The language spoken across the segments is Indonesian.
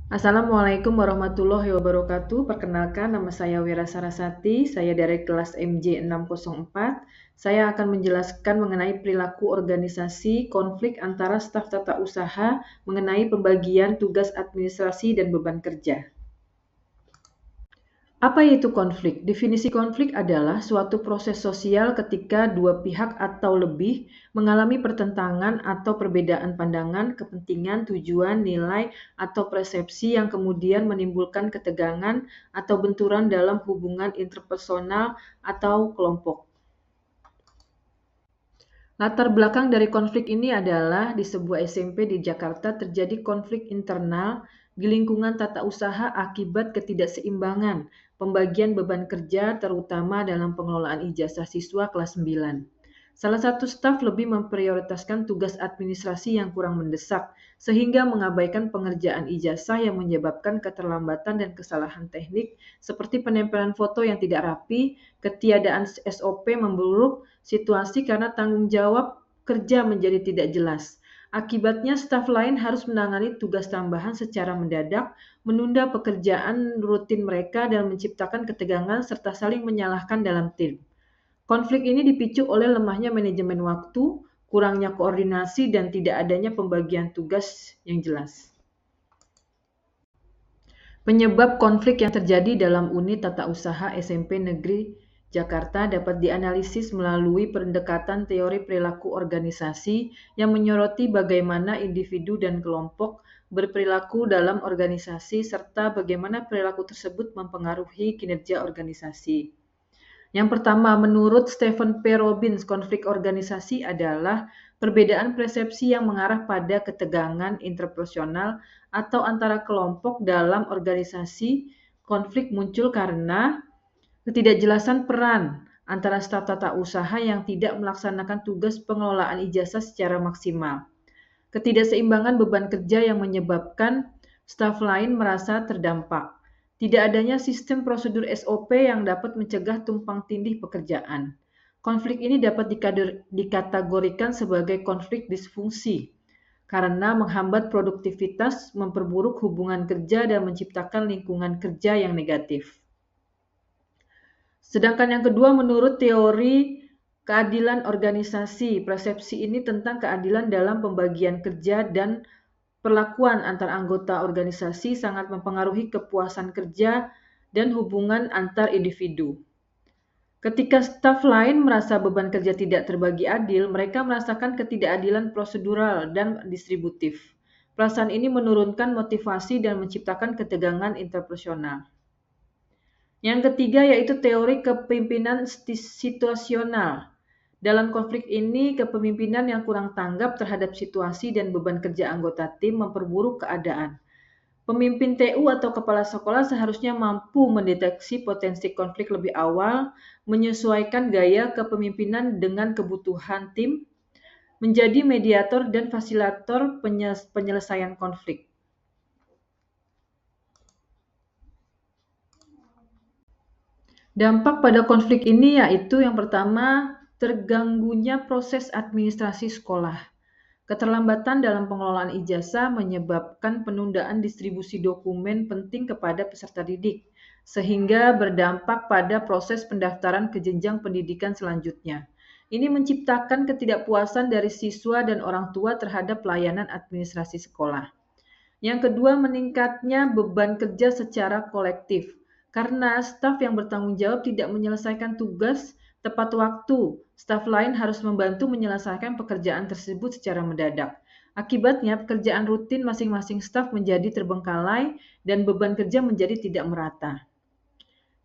Assalamualaikum warahmatullahi wabarakatuh. Perkenalkan, nama saya Wira Sarasati. Saya dari kelas MJ 604. Saya akan menjelaskan mengenai perilaku organisasi konflik antara staf tata usaha mengenai pembagian tugas administrasi dan beban kerja. Apa itu konflik? Definisi konflik adalah suatu proses sosial ketika dua pihak atau lebih mengalami pertentangan atau perbedaan pandangan, kepentingan, tujuan, nilai, atau persepsi yang kemudian menimbulkan ketegangan atau benturan dalam hubungan interpersonal atau kelompok. Latar belakang dari konflik ini adalah di sebuah SMP di Jakarta terjadi konflik internal di lingkungan tata usaha akibat ketidakseimbangan pembagian beban kerja terutama dalam pengelolaan ijazah siswa kelas 9. Salah satu staf lebih memprioritaskan tugas administrasi yang kurang mendesak sehingga mengabaikan pengerjaan ijazah yang menyebabkan keterlambatan dan kesalahan teknik seperti penempelan foto yang tidak rapi, ketiadaan SOP memburuk situasi karena tanggung jawab kerja menjadi tidak jelas. Akibatnya, staf lain harus menangani tugas tambahan secara mendadak, menunda pekerjaan rutin mereka, dan menciptakan ketegangan serta saling menyalahkan dalam tim. Konflik ini dipicu oleh lemahnya manajemen waktu, kurangnya koordinasi, dan tidak adanya pembagian tugas yang jelas. Penyebab konflik yang terjadi dalam unit tata usaha SMP Negeri Jakarta dapat dianalisis melalui pendekatan teori perilaku organisasi yang menyoroti bagaimana individu dan kelompok berperilaku dalam organisasi serta bagaimana perilaku tersebut mempengaruhi kinerja organisasi. Yang pertama, menurut Stephen P. Robbins, konflik organisasi adalah perbedaan persepsi yang mengarah pada ketegangan interpersonal atau antara kelompok dalam organisasi. Konflik muncul karena ketidakjelasan peran antara staf tata usaha yang tidak melaksanakan tugas pengelolaan ijazah secara maksimal. Ketidakseimbangan beban kerja yang menyebabkan staf lain merasa terdampak. Tidak adanya sistem prosedur SOP yang dapat mencegah tumpang tindih pekerjaan. Konflik ini dapat dikategorikan sebagai konflik disfungsi karena menghambat produktivitas, memperburuk hubungan kerja, dan menciptakan lingkungan kerja yang negatif. Sedangkan yang kedua, menurut teori keadilan organisasi, persepsi ini tentang keadilan dalam pembagian kerja dan perlakuan antar anggota organisasi sangat mempengaruhi kepuasan kerja dan hubungan antar individu. Ketika staf lain merasa beban kerja tidak terbagi adil, mereka merasakan ketidakadilan prosedural dan distributif. Perasaan ini menurunkan motivasi dan menciptakan ketegangan interpersonal. Yang ketiga yaitu teori kepemimpinan situasional. Dalam konflik ini, kepemimpinan yang kurang tanggap terhadap situasi dan beban kerja anggota tim memperburuk keadaan. Pemimpin TU atau kepala sekolah seharusnya mampu mendeteksi potensi konflik lebih awal, menyesuaikan gaya kepemimpinan dengan kebutuhan tim, menjadi mediator dan fasilitator penyelesaian konflik. Dampak pada konflik ini yaitu yang pertama, terganggunya proses administrasi sekolah. Keterlambatan dalam pengelolaan ijazah menyebabkan penundaan distribusi dokumen penting kepada peserta didik, sehingga berdampak pada proses pendaftaran ke jenjang pendidikan selanjutnya. Ini menciptakan ketidakpuasan dari siswa dan orang tua terhadap pelayanan administrasi sekolah. Yang kedua, meningkatnya beban kerja secara kolektif. Karena staf yang bertanggung jawab tidak menyelesaikan tugas tepat waktu, staf lain harus membantu menyelesaikan pekerjaan tersebut secara mendadak. Akibatnya, pekerjaan rutin masing-masing staf menjadi terbengkalai dan beban kerja menjadi tidak merata.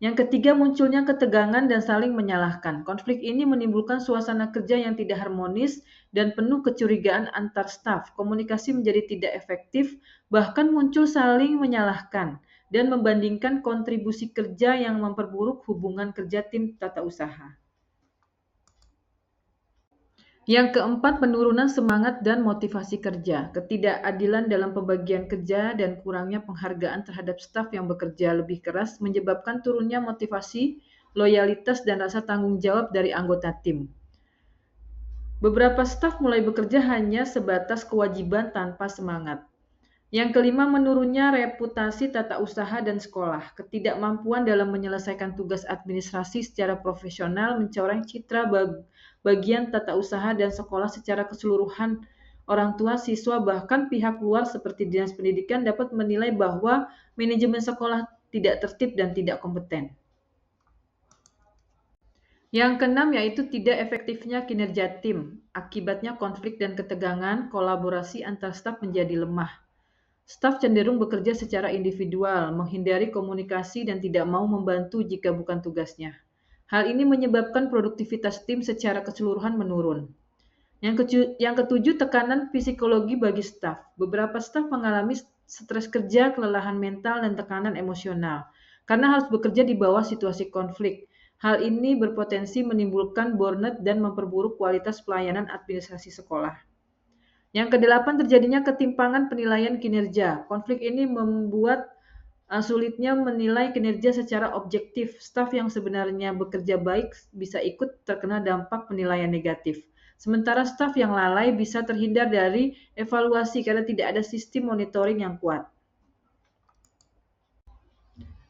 Yang ketiga, munculnya ketegangan dan saling menyalahkan. Konflik ini menimbulkan suasana kerja yang tidak harmonis dan penuh kecurigaan antar staf. Komunikasi menjadi tidak efektif, bahkan muncul saling menyalahkan dan membandingkan kontribusi kerja yang memperburuk hubungan kerja tim tata usaha. Yang keempat, penurunan semangat dan motivasi kerja. Ketidakadilan dalam pembagian kerja dan kurangnya penghargaan terhadap staf yang bekerja lebih keras menyebabkan turunnya motivasi, loyalitas, dan rasa tanggung jawab dari anggota tim. Beberapa staf mulai bekerja hanya sebatas kewajiban tanpa semangat. Yang kelima, menurunnya reputasi tata usaha dan sekolah. Ketidakmampuan dalam menyelesaikan tugas administrasi secara profesional mencoreng citra bagian tata usaha dan sekolah secara keseluruhan. Orang tua, siswa, bahkan pihak luar seperti dinas pendidikan dapat menilai bahwa manajemen sekolah tidak tertib dan tidak kompeten. Yang keenam yaitu tidak efektifnya kinerja tim. Akibatnya konflik dan ketegangan, kolaborasi antar staf menjadi lemah. Staf cenderung bekerja secara individual, menghindari komunikasi dan tidak mau membantu jika bukan tugasnya. Hal ini menyebabkan produktivitas tim secara keseluruhan menurun. Yang ketujuh, tekanan psikologi bagi staf. Beberapa staf mengalami stres kerja, kelelahan mental, dan tekanan emosional karena harus bekerja di bawah situasi konflik. Hal ini berpotensi menimbulkan burnout dan memperburuk kualitas pelayanan administrasi sekolah. Yang kedelapan, terjadinya ketimpangan penilaian kinerja. Konflik ini membuat sulitnya menilai kinerja secara objektif. Staf yang sebenarnya bekerja baik bisa ikut terkena dampak penilaian negatif. Sementara staf yang lalai bisa terhindar dari evaluasi karena tidak ada sistem monitoring yang kuat.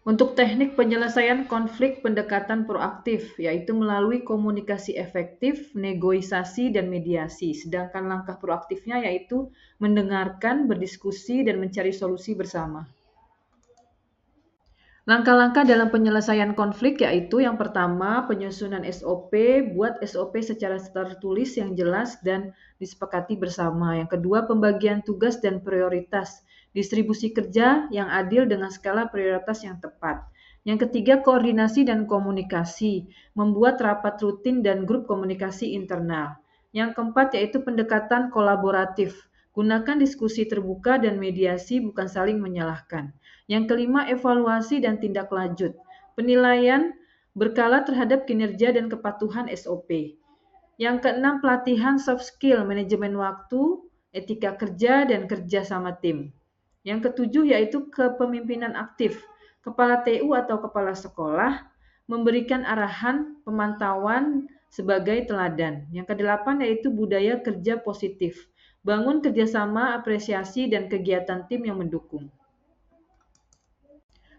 Untuk teknik penyelesaian konflik, pendekatan proaktif, yaitu melalui komunikasi efektif, negosiasi, dan mediasi. Sedangkan langkah proaktifnya yaitu mendengarkan, berdiskusi, dan mencari solusi bersama. Langkah-langkah dalam penyelesaian konflik yaitu yang pertama, penyusunan SOP, buat SOP secara tertulis yang jelas dan disepakati bersama. Yang kedua, pembagian tugas dan prioritas, distribusi kerja yang adil dengan skala prioritas yang tepat. Yang ketiga, koordinasi dan komunikasi, membuat rapat rutin dan grup komunikasi internal. Yang keempat, yaitu pendekatan kolaboratif, gunakan diskusi terbuka dan mediasi, bukan saling menyalahkan. Yang kelima, evaluasi dan tindak lanjut. Penilaian berkala terhadap kinerja dan kepatuhan SOP. Yang keenam, pelatihan soft skill, manajemen waktu, etika kerja, dan kerja sama tim. Yang ketujuh yaitu kepemimpinan aktif. Kepala TU atau kepala sekolah memberikan arahan pemantauan sebagai teladan. Yang kedelapan yaitu budaya kerja positif. Bangun kerjasama, apresiasi, dan kegiatan tim yang mendukung.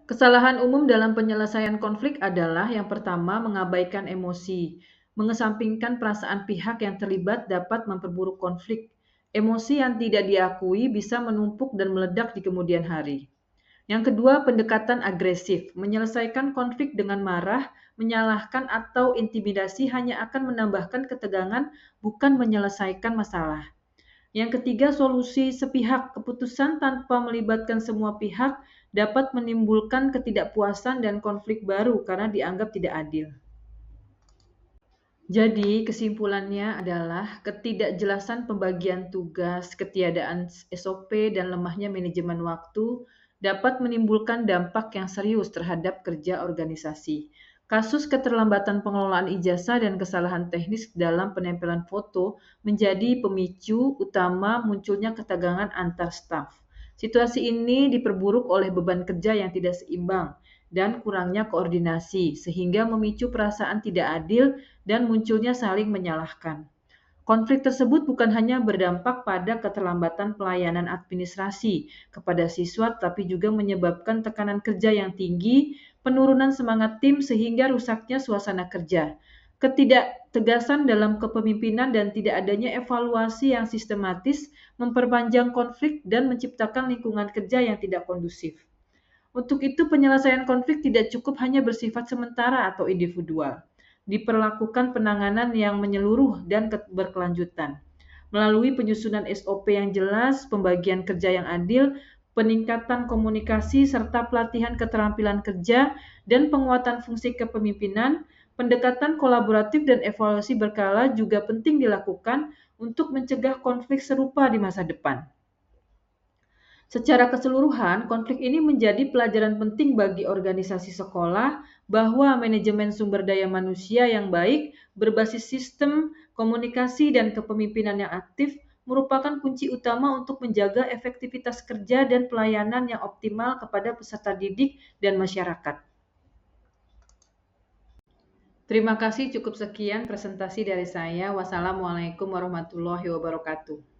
Kesalahan umum dalam penyelesaian konflik adalah yang pertama, mengabaikan emosi. Mengesampingkan perasaan pihak yang terlibat dapat memperburuk konflik. Emosi yang tidak diakui bisa menumpuk dan meledak di kemudian hari. Yang kedua, pendekatan agresif. Menyelesaikan konflik dengan marah, menyalahkan atau intimidasi hanya akan menambahkan ketegangan, bukan menyelesaikan masalah. Yang ketiga, solusi sepihak. Keputusan tanpa melibatkan semua pihak dapat menimbulkan ketidakpuasan dan konflik baru karena dianggap tidak adil. Jadi, kesimpulannya adalah ketidakjelasan pembagian tugas, ketiadaan SOP, dan lemahnya manajemen waktu dapat menimbulkan dampak yang serius terhadap kerja organisasi. Kasus keterlambatan pengelolaan ijazah dan kesalahan teknis dalam penempelan foto menjadi pemicu utama munculnya ketegangan antar staf. Situasi ini diperburuk oleh beban kerja yang tidak seimbang dan kurangnya koordinasi, sehingga memicu perasaan tidak adil dan munculnya saling menyalahkan. Konflik tersebut bukan hanya berdampak pada keterlambatan pelayanan administrasi kepada siswa, tapi juga menyebabkan tekanan kerja yang tinggi, penurunan semangat tim, sehingga rusaknya suasana kerja. Ketidaktegasan dalam kepemimpinan dan tidak adanya evaluasi yang sistematis memperpanjang konflik dan menciptakan lingkungan kerja yang tidak kondusif. Untuk itu, penyelesaian konflik tidak cukup hanya bersifat sementara atau individual. Diperlakukan penanganan yang menyeluruh dan berkelanjutan. Melalui penyusunan SOP yang jelas, pembagian kerja yang adil, peningkatan komunikasi, serta pelatihan keterampilan kerja, dan penguatan fungsi kepemimpinan, pendekatan kolaboratif dan evaluasi berkala juga penting dilakukan untuk mencegah konflik serupa di masa depan. Secara keseluruhan, konflik ini menjadi pelajaran penting bagi organisasi sekolah bahwa manajemen sumber daya manusia yang baik, berbasis sistem, komunikasi, dan kepemimpinan yang aktif merupakan kunci utama untuk menjaga efektivitas kerja dan pelayanan yang optimal kepada peserta didik dan masyarakat. Terima kasih, cukup sekian presentasi dari saya. Wassalamualaikum warahmatullahi wabarakatuh.